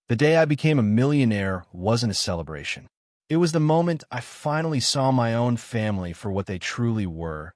The day I became a millionaire wasn't a celebration. It was the moment I finally saw my own family for what they truly were.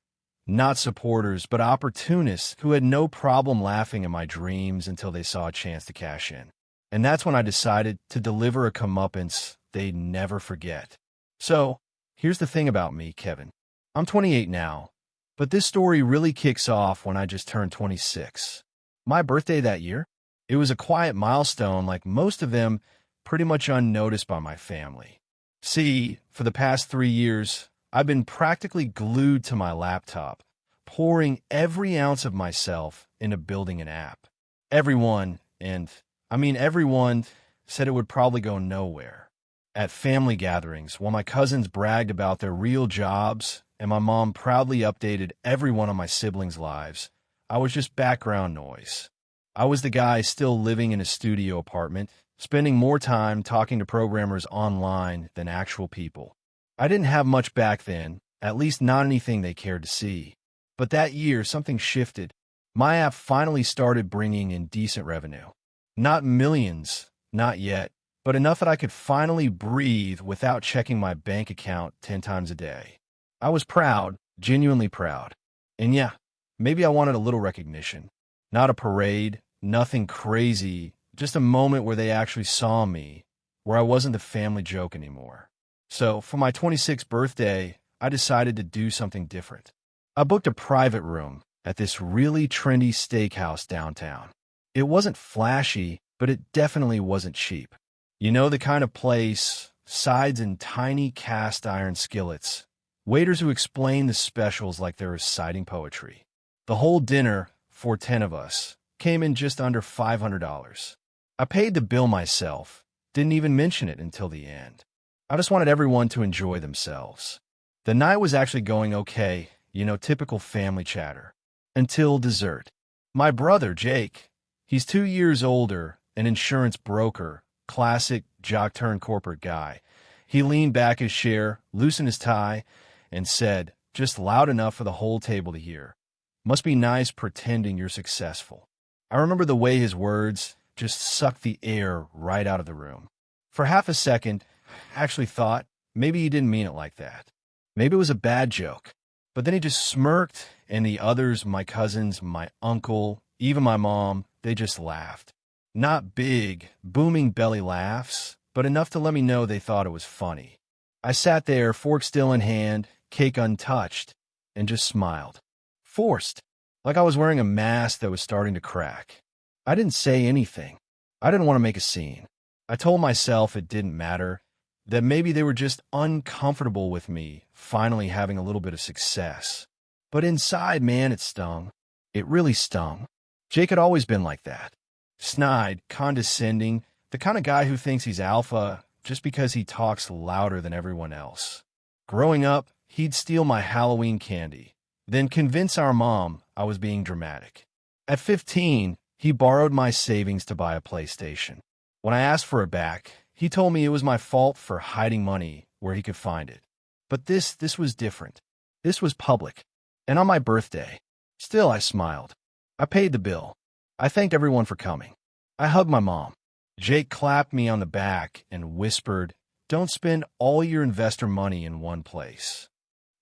Not supporters, but opportunists who had no problem laughing at my dreams until they saw a chance to cash in. And that's when I decided to deliver a comeuppance they'd never forget. So, here's the thing about me, Kevin. I'm 28 now, but this story really kicks off when I just turned 26. My birthday that year? It was a quiet milestone, like most of them, pretty much unnoticed by my family. See, for the past 3 years, I've been practically glued to my laptop, pouring every ounce of myself into building an app. Everyone, and I mean everyone, said it would probably go nowhere. At family gatherings, while my cousins bragged about their real jobs and my mom proudly updated everyone on my siblings' lives, I was just background noise. I was the guy still living in a studio apartment, spending more time talking to programmers online than actual people. I didn't have much back then, at least not anything they cared to see. But that year, something shifted. My app finally started bringing in decent revenue. Not millions, not yet, but enough that I could finally breathe without checking my bank account 10 times a day. I was proud, genuinely proud. And yeah, maybe I wanted a little recognition. Not a parade, nothing crazy, just a moment where they actually saw me, where I wasn't the family joke anymore. So, for my 26th birthday, I decided to do something different. I booked a private room at this really trendy steakhouse downtown. It wasn't flashy, but it definitely wasn't cheap. You know, the kind of place, sides in tiny cast iron skillets, waiters who explain the specials like they're reciting poetry. The whole dinner, for 10 of us, came in just under $500. I paid the bill myself, didn't even mention it until the end. I just wanted everyone to enjoy themselves. The night was actually going okay, typical family chatter. Until dessert. My brother, Jake, he's 2 years older, an insurance broker, classic jock-turned-corporate guy. He leaned back his chair, loosened his tie, and said, just loud enough for the whole table to hear, "Must be nice pretending you're successful." I remember the way his words just sucked the air right out of the room. For half a second, I actually thought maybe he didn't mean it like that. Maybe it was a bad joke. But then he just smirked, and the others, my cousins, my uncle, even my mom, they just laughed. Not big, booming belly laughs, but enough to let me know they thought it was funny. I sat there, fork still in hand, cake untouched, and just smiled. Forced, like I was wearing a mask that was starting to crack. I didn't say anything. I didn't want to make a scene. I told myself it didn't matter, that maybe they were just uncomfortable with me finally having a little bit of success. But inside, man, it stung. It really stung. Jake had always been like that. Snide, condescending, the kind of guy who thinks he's alpha just because he talks louder than everyone else. Growing up, he'd steal my Halloween candy, then convince our mom I was being dramatic. At 15, he borrowed my savings to buy a PlayStation. When I asked for it back, he told me it was my fault for hiding money where he could find it. But this was different. This was public. And on my birthday, still I smiled. I paid the bill. I thanked everyone for coming. I hugged my mom. Jake clapped me on the back and whispered, "Don't spend all your investor money in one place."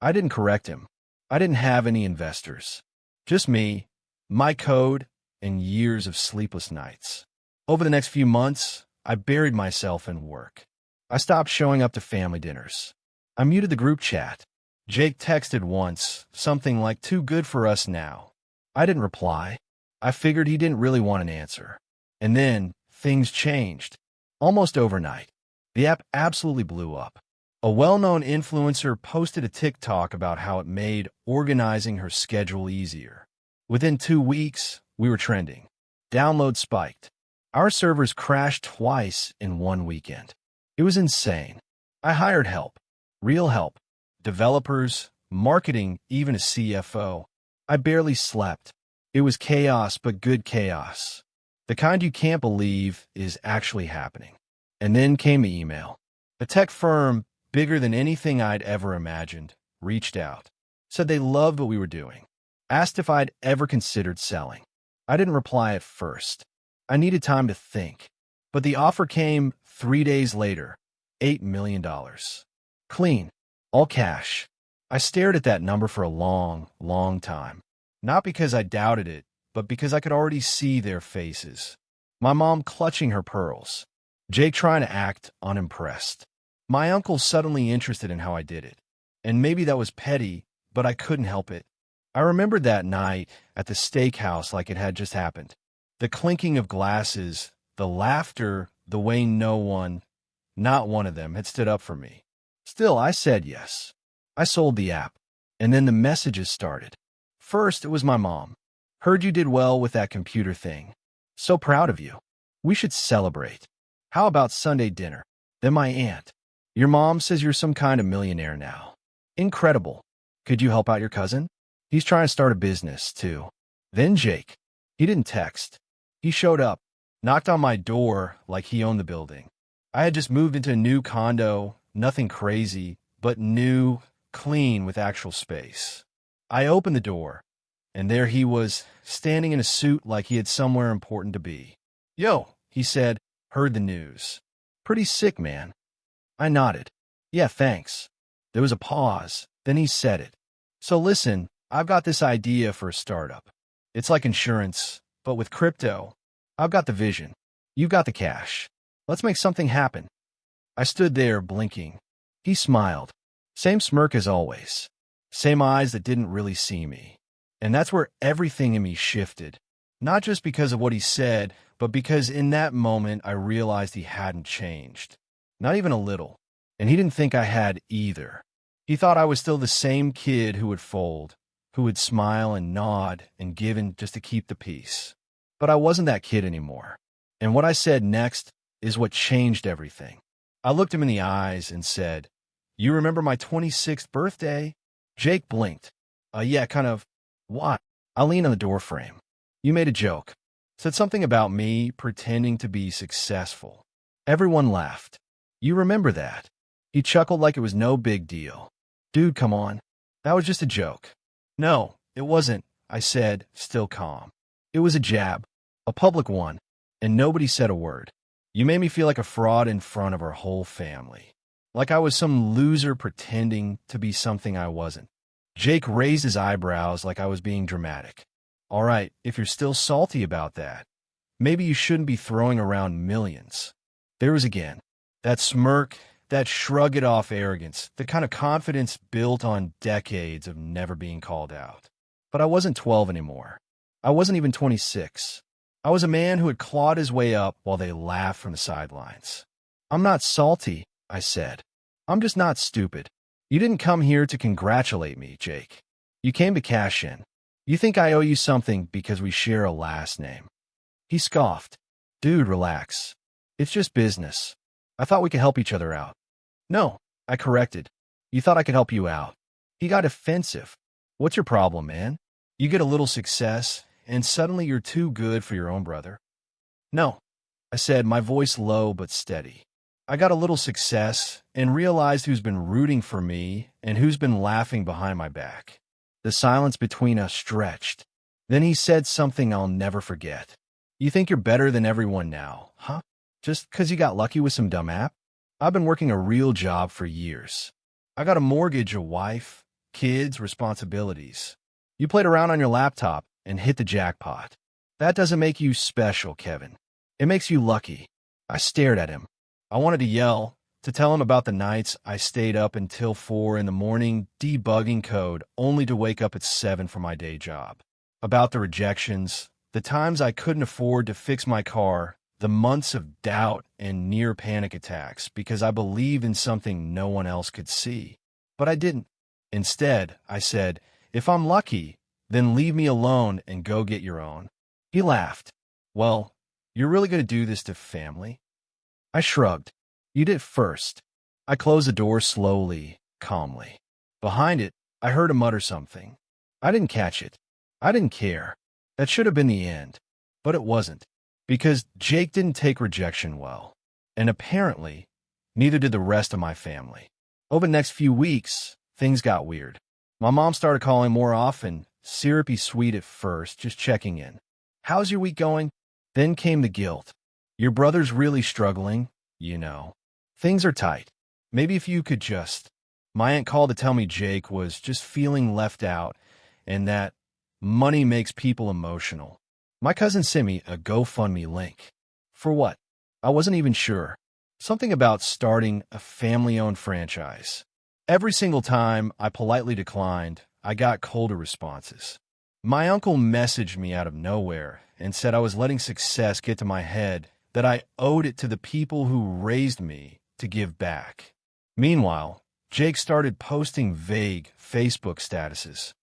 I didn't correct him. I didn't have any investors. Just me, my code, and years of sleepless nights. Over the next few months, I buried myself in work. I stopped showing up to family dinners. I muted the group chat. Jake texted once, something like, "Too good for us now." I didn't reply. I figured he didn't really want an answer. And then, things changed. Almost overnight. The app absolutely blew up. A well-known influencer posted a TikTok about how it made organizing her schedule easier. Within 2 weeks, we were trending. Downloads spiked. Our servers crashed twice in one weekend. It was insane. I hired help. Real help. Developers, marketing, even a CFO. I barely slept. It was chaos, but good chaos. The kind you can't believe is actually happening. And then came the email. A tech firm, bigger than anything I'd ever imagined, reached out. Said they loved what we were doing. Asked if I'd ever considered selling. I didn't reply at first. I needed time to think. But the offer came 3 days later. $8 million. Clean. All cash. I stared at that number for a long, long time. Not because I doubted it, but because I could already see their faces. My mom clutching her pearls. Jake trying to act unimpressed. My uncle suddenly interested in how I did it. And maybe that was petty, but I couldn't help it. I remembered that night at the steakhouse like it had just happened. The clinking of glasses, the laughter, the way not one of them, had stood up for me. Still, I said yes. I sold the app. And then the messages started. First, it was my mom. Heard you did well with that computer thing. So proud of you. We should celebrate. How about Sunday dinner? Then my aunt. Your mom says you're some kind of millionaire now. Incredible. Could you help out your cousin? He's trying to start a business, too. Then Jake. He didn't text. He showed up, knocked on my door like he owned the building. I had just moved into a new condo, nothing crazy, but new, clean with actual space. I opened the door, and there he was, standing in a suit like he had somewhere important to be. Yo, he said, heard the news. Pretty sick, man. I nodded. Yeah, thanks. There was a pause, then he said it. So listen, I've got this idea for a startup. It's like insurance, but with crypto. I've got the vision. You've got the cash. Let's make something happen. I stood there, blinking. He smiled. Same smirk as always. Same eyes that didn't really see me. And that's where everything in me shifted. Not just because of what he said, but because in that moment I realized he hadn't changed. Not even a little. And he didn't think I had either. He thought I was still the same kid who would fold, who would smile and nod and give in just to keep the peace. But I wasn't that kid anymore. And what I said next is what changed everything. I looked him in the eyes and said, You remember my 26th birthday? Jake blinked. Yeah, kind of. Why? I leaned on the doorframe. You made a joke. Said something about me pretending to be successful. Everyone laughed. You remember that? He chuckled like it was no big deal. Dude, come on. That was just a joke. No, it wasn't, I said, still calm. It was a jab. A public one. And nobody said a word. You made me feel like a fraud in front of our whole family. Like I was some loser pretending to be something I wasn't. Jake raised his eyebrows like I was being dramatic. All right, if you're still salty about that, maybe you shouldn't be throwing around millions. There was again. That smirk, that shrug-it-off arrogance, the kind of confidence built on decades of never being called out. But I wasn't 12 anymore. I wasn't even 26. I was a man who had clawed his way up while they laughed from the sidelines. I'm not salty, I said. I'm just not stupid. You didn't come here to congratulate me, Jake. You came to cash in. You think I owe you something because we share a last name. He scoffed. Dude, relax. It's just business. I thought we could help each other out. No, I corrected. You thought I could help you out. He got offensive. What's your problem, man? You get a little success, and suddenly you're too good for your own brother. No, I said, my voice low but steady. I got a little success and realized who's been rooting for me and who's been laughing behind my back. The silence between us stretched. Then he said something I'll never forget. You think you're better than everyone now, huh? Just 'cause you got lucky with some dumb app? I've been working a real job for years. I got a mortgage, a wife, kids, responsibilities. You played around on your laptop and hit the jackpot. That doesn't make you special, Kevin. It makes you lucky. I stared at him. I wanted to yell, to tell him about the nights I stayed up until 4 in the morning debugging code only to wake up at 7 for my day job. About the rejections, the times I couldn't afford to fix my car, the months of doubt and near panic attacks because I believed in something no one else could see. But I didn't. Instead, I said, if I'm lucky, then leave me alone and go get your own. He laughed. Well, you're really going to do this to family? I shrugged. You did first. I closed the door slowly, calmly. Behind it, I heard him mutter something. I didn't catch it. I didn't care. That should have been the end. But it wasn't. Because Jake didn't take rejection well. And apparently, neither did the rest of my family. Over the next few weeks, things got weird. My mom started calling more often, syrupy sweet at first, just checking in. How's your week going? Then came the guilt. Your brother's really struggling, you know. Things are tight. Maybe if you could just... My aunt called to tell me Jake was just feeling left out and that money makes people emotional. My cousin sent me a GoFundMe link. For what? I wasn't even sure. Something about starting a family-owned franchise. Every single time I politely declined, I got colder responses. My uncle messaged me out of nowhere and said I was letting success get to my head, that I owed it to the people who raised me to give back. Meanwhile, Jake started posting vague Facebook statuses.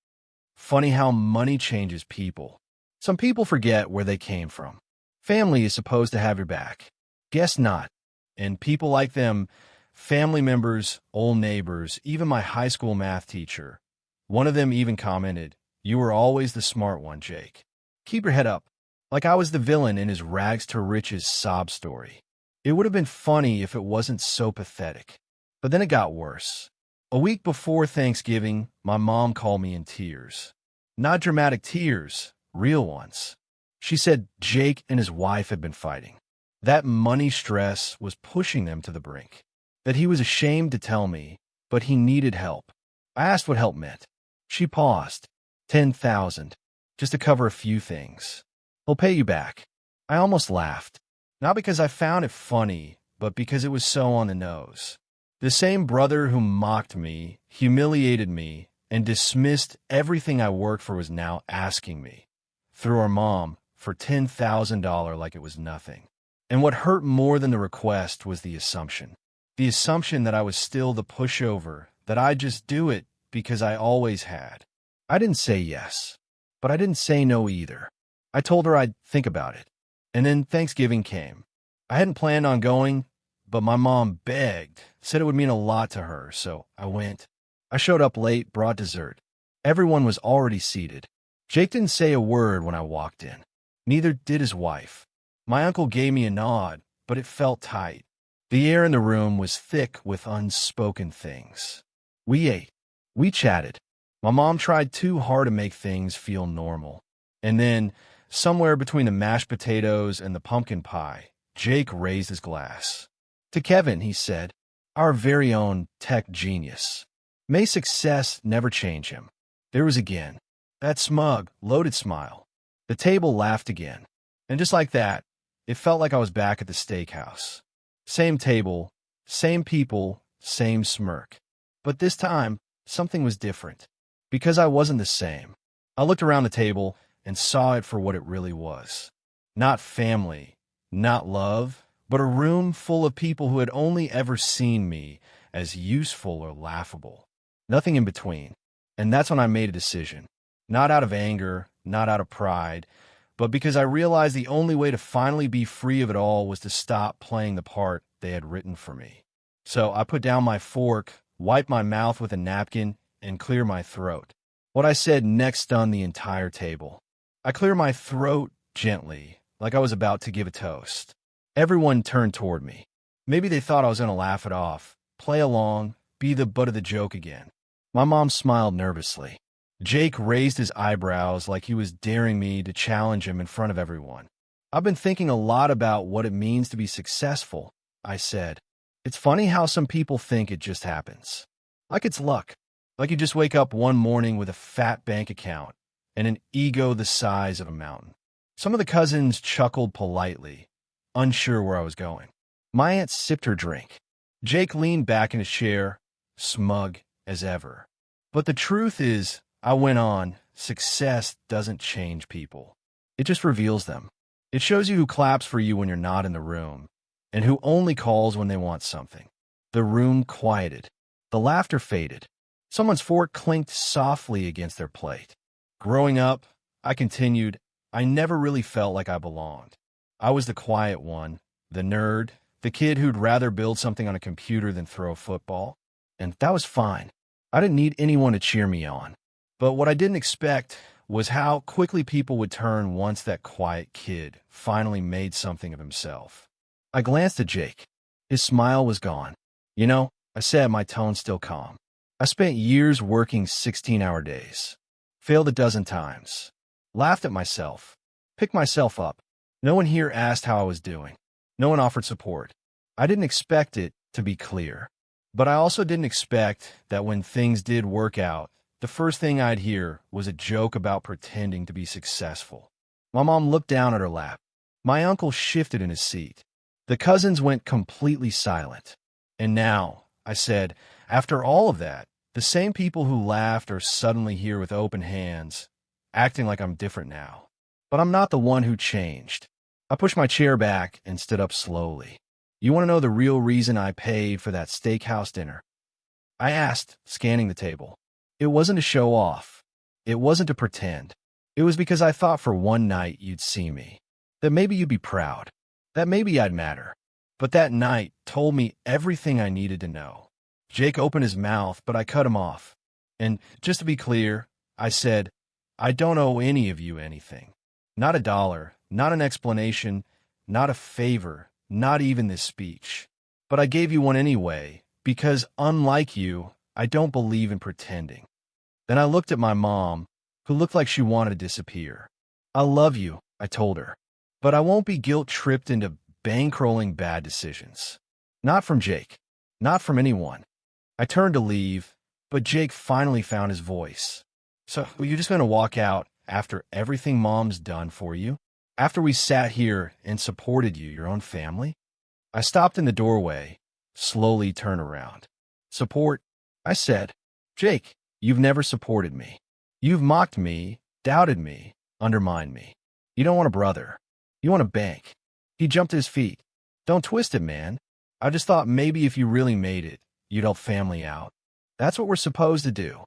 Funny how money changes people. Some people forget where they came from. Family is supposed to have your back. Guess not. And people like them, family members, old neighbors, even my high school math teacher. One of them even commented, "You were always the smart one, Jake. Keep your head up." Like I was the villain in his rags to riches sob story. It would have been funny if it wasn't so pathetic. But then it got worse. A week before Thanksgiving, my mom called me in tears. Not dramatic tears, real ones. She said Jake and his wife had been fighting. That money stress was pushing them to the brink. That he was ashamed to tell me, but he needed help. I asked what help meant. She paused. 10,000, just to cover a few things. He'll pay you back. I almost laughed. Not because I found it funny, but because it was so on the nose. The same brother who mocked me, humiliated me, and dismissed everything I worked for was now asking me, through our mom, for $10,000 like it was nothing. And what hurt more than the request was the assumption. The assumption that I was still the pushover, that I'd just do it because I always had. I didn't say yes, but I didn't say no either. I told her I'd think about it. And then Thanksgiving came. I hadn't planned on going, but my mom begged, said it would mean a lot to her, so I went. I showed up late, brought dessert. Everyone was already seated. Jake didn't say a word when I walked in. Neither did his wife. My uncle gave me a nod, but it felt tight. The air in the room was thick with unspoken things. We ate. We chatted. My mom tried too hard to make things feel normal. And then, somewhere between the mashed potatoes and the pumpkin pie, Jake raised his glass. To Kevin, he said, our very own tech genius. May success never change him. There was again that smug, loaded smile. The table laughed again. And just like that, it felt like I was back at the steakhouse. Same table, same people, same smirk. But this time, something was different. Because I wasn't the same. I looked around the table and saw it for what it really was. Not family, not love, but a room full of people who had only ever seen me as useful or laughable. Nothing in between. And that's when I made a decision. Not out of anger, not out of pride, but because I realized the only way to finally be free of it all was to stop playing the part they had written for me. So I put down my fork, wiped my mouth with a napkin, and cleared my throat. What I said next stunned the entire table. I cleared my throat gently, like I was about to give a toast. Everyone turned toward me. Maybe they thought I was going to laugh it off, play along, be the butt of the joke again. My mom smiled nervously. Jake raised his eyebrows like he was daring me to challenge him in front of everyone. I've been thinking a lot about what it means to be successful, I said. It's funny how some people think it just happens. Like it's luck. Like you just wake up one morning with a fat bank account and an ego the size of a mountain. Some of the cousins chuckled politely, unsure where I was going. My aunt sipped her drink. Jake leaned back in his chair, smug as ever. But the truth is, I went on, success doesn't change people. It just reveals them. It shows you who claps for you when you're not in the room, and who only calls when they want something. The room quieted. The laughter faded. Someone's fork clinked softly against their plate. Growing up, I continued, I never really felt like I belonged. I was the quiet one, the nerd, the kid who'd rather build something on a computer than throw a football. And that was fine. I didn't need anyone to cheer me on. But what I didn't expect was how quickly people would turn once that quiet kid finally made something of himself. I glanced at Jake. His smile was gone. You know, I said, my tone still calm. I spent years working 16-hour days. Failed a dozen times. Laughed at myself. Picked myself up. No one here asked how I was doing. No one offered support. I didn't expect it, to be clear. But I also didn't expect that when things did work out, the first thing I'd hear was a joke about pretending to be successful. My mom looked down at her lap. My uncle shifted in his seat. The cousins went completely silent. And now, I said, after all of that, the same people who laughed are suddenly here with open hands, acting like I'm different now. But I'm not the one who changed. I pushed my chair back and stood up slowly. You want to know the real reason I paid for that steakhouse dinner? I asked, scanning the table. It wasn't to show off. It wasn't to pretend. It was because I thought for one night you'd see me. That maybe you'd be proud. That maybe I'd matter. But that night told me everything I needed to know. Jake opened his mouth, but I cut him off. And just to be clear, I said, I don't owe any of you anything. Not a dollar, not an explanation, not a favor, not even this speech. But I gave you one anyway, because unlike you, I don't believe in pretending. Then I looked at my mom, who looked like she wanted to disappear. I love you, I told her. But I won't be guilt-tripped into bankrolling bad decisions. Not from Jake. Not from anyone. I turned to leave, but Jake finally found his voice. So, were you just going to walk out after everything Mom's done for you? After we sat here and supported you, your own family? I stopped in the doorway, slowly turned around. Support? I said. Jake, you've never supported me. You've mocked me, doubted me, undermined me. You don't want a brother. You want a bank. He jumped to his feet. Don't twist it, man. I just thought maybe if you really made it, you'd help family out. That's what we're supposed to do.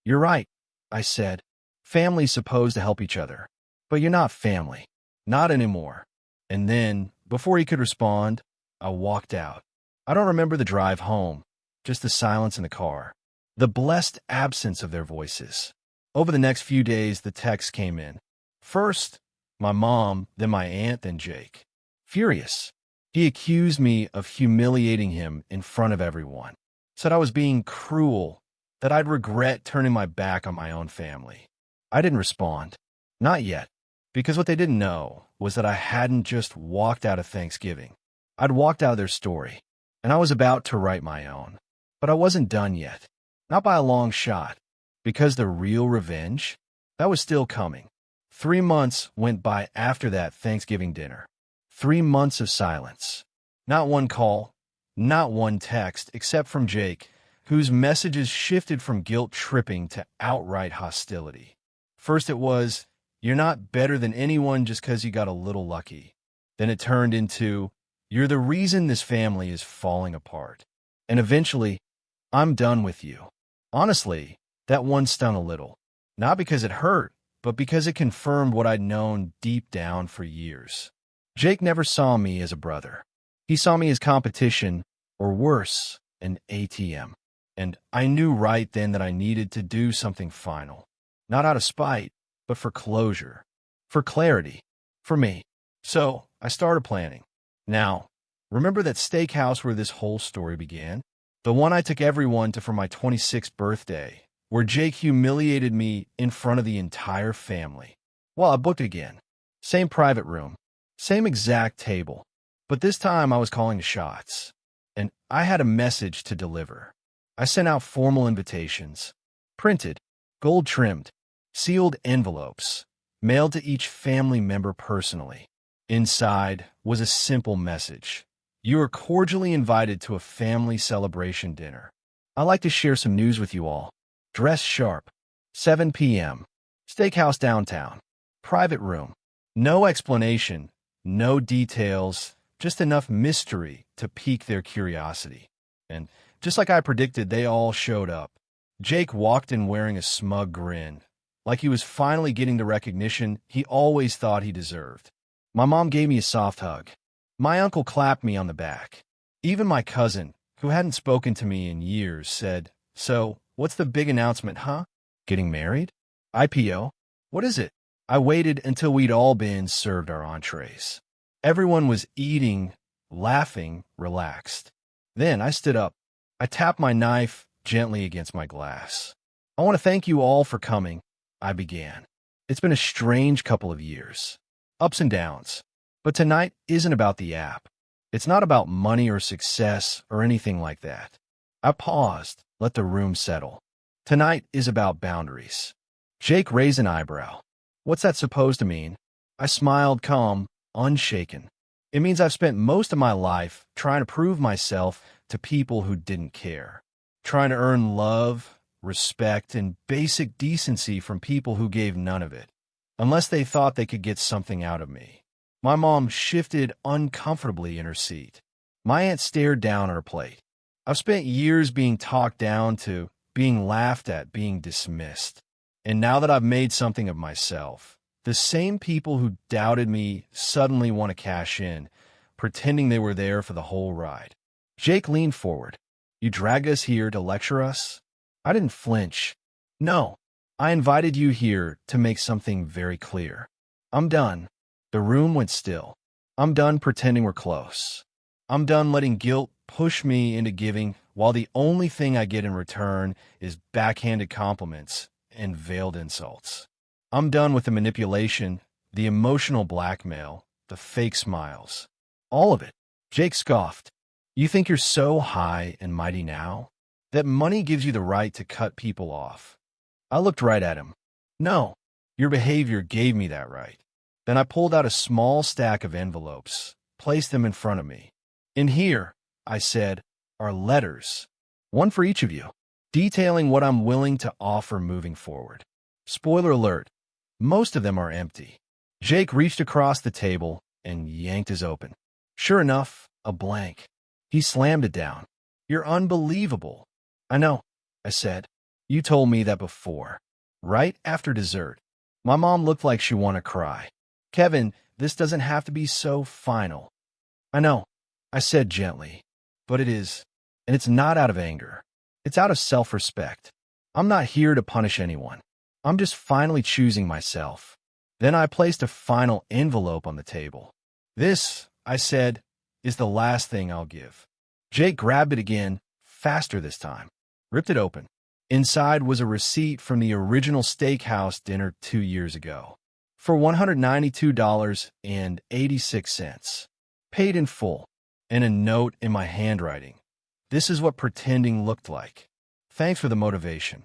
You're right, I said. Family's supposed to help each other. But you're not family. Not anymore. And then, before he could respond, I walked out. I don't remember the drive home, just the silence in the car. The blessed absence of their voices. Over the next few days, the texts came in. First, my mom, then my aunt, then Jake. Furious. He accused me of humiliating him in front of everyone. Said I was being cruel, that I'd regret turning my back on my own family. I didn't respond. Not yet. Because what they didn't know was that I hadn't just walked out of Thanksgiving. I'd walked out of their story, and I was about to write my own. But I wasn't done yet. Not by a long shot. Because the real revenge, that was still coming. 3 months went by after that Thanksgiving dinner. 3 months of silence. Not one call, not one text, except from Jake, whose messages shifted from guilt-tripping to outright hostility. First it was, you're not better than anyone just because you got a little lucky. Then it turned into, you're the reason this family is falling apart. And eventually, I'm done with you. Honestly, that one stung a little. Not because it hurt, but because it confirmed what I'd known deep down for years. Jake never saw me as a brother. He saw me as competition, or worse, an ATM. And I knew right then that I needed to do something final. Not out of spite, but for closure. For clarity. For me. So, I started planning. Now, remember that steakhouse where this whole story began? The one I took everyone to for my 26th birthday, where Jake humiliated me in front of the entire family. Well, I booked again. Same private room. Same exact table. But this time I was calling the shots. And I had a message to deliver. I sent out formal invitations. Printed. Gold-trimmed. Sealed envelopes. Mailed to each family member personally. Inside was a simple message. You are cordially invited to a family celebration dinner. I'd like to share some news with you all. Dress sharp. 7 p.m. Steakhouse downtown. Private room. No explanation. No details. Just enough mystery to pique their curiosity. And just like I predicted, they all showed up. Jake walked in wearing a smug grin, like he was finally getting the recognition he always thought he deserved. My mom gave me a soft hug. My uncle clapped me on the back. Even my cousin, who hadn't spoken to me in years, said, "So, what's the big announcement, huh? Getting married? IPO? What is it?" I waited until we'd all been served our entrees. Everyone was eating, laughing, relaxed. Then I stood up. I tapped my knife gently against my glass. "I want to thank you all for coming," I began. "It's been a strange couple of years. Ups and downs. But tonight isn't about the app. It's not about money or success or anything like that. I paused, let the room settle. Tonight is about boundaries. Jake raised an eyebrow. What's that supposed to mean? I smiled, calm, unshaken. It means I've spent most of my life trying to prove myself to people who didn't care. Trying to earn love, respect, and basic decency from people who gave none of it, unless they thought they could get something out of me. My mom shifted uncomfortably in her seat. My aunt stared down at her plate. I've spent years being talked down to, being laughed at, being dismissed. And now that I've made something of myself, the same people who doubted me suddenly want to cash in, pretending they were there for the whole ride. Jake leaned forward. You dragged us here to lecture us? I didn't flinch. No, I invited you here to make something very clear. I'm done. The room went still. I'm done pretending we're close. I'm done letting guilt push me into giving while the only thing I get in return is backhanded compliments and veiled insults. I'm done with the manipulation, the emotional blackmail, the fake smiles. All of it. Jake scoffed. You think you're so high and mighty now? That money gives you the right to cut people off? I looked right at him. No, your behavior gave me that right. Then I pulled out a small stack of envelopes, placed them in front of me. In here, I said, are letters. One for each of you, detailing what I'm willing to offer moving forward. Spoiler alert, most of them are empty. Jake reached across the table and yanked his open. Sure enough, a blank. He slammed it down. You're unbelievable. I know, I said. You told me that before. Right after dessert. My mom looked like she wanted to cry. Kevin, this doesn't have to be so final. I know, I said gently. But it is. And it's not out of anger. It's out of self-respect. I'm not here to punish anyone. I'm just finally choosing myself. Then I placed a final envelope on the table. This, I said, is the last thing I'll give. Jake grabbed it again, faster this time. Ripped it open. Inside was a receipt from the original steakhouse dinner 2 years ago for $192.86. Paid in full, and a note in my handwriting. This is what pretending looked like. Thanks for the motivation.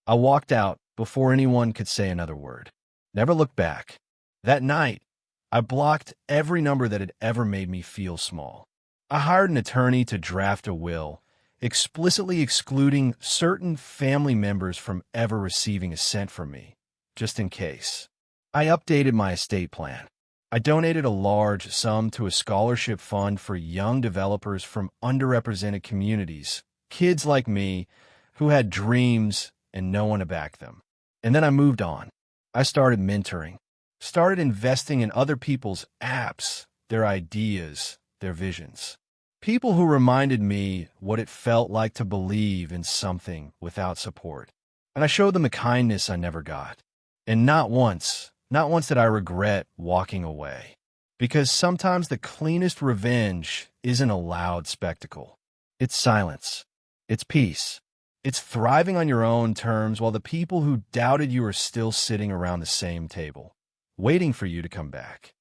I walked out before anyone could say another word. Never looked back. That night, I blocked every number that had ever made me feel small. I hired an attorney to draft a will, explicitly excluding certain family members from ever receiving a cent from me, just in case. I updated my estate plan. I donated a large sum to a scholarship fund for young developers from underrepresented communities, kids like me who had dreams and no one to back them. And then I moved on. I started mentoring, started investing in other people's apps, their ideas, their visions. People who reminded me what it felt like to believe in something without support. And I showed them a kindness I never got. And not once did I regret walking away. Because sometimes the cleanest revenge isn't a loud spectacle. It's silence. It's peace. It's thriving on your own terms while the people who doubted you are still sitting around the same table, waiting for you to come back.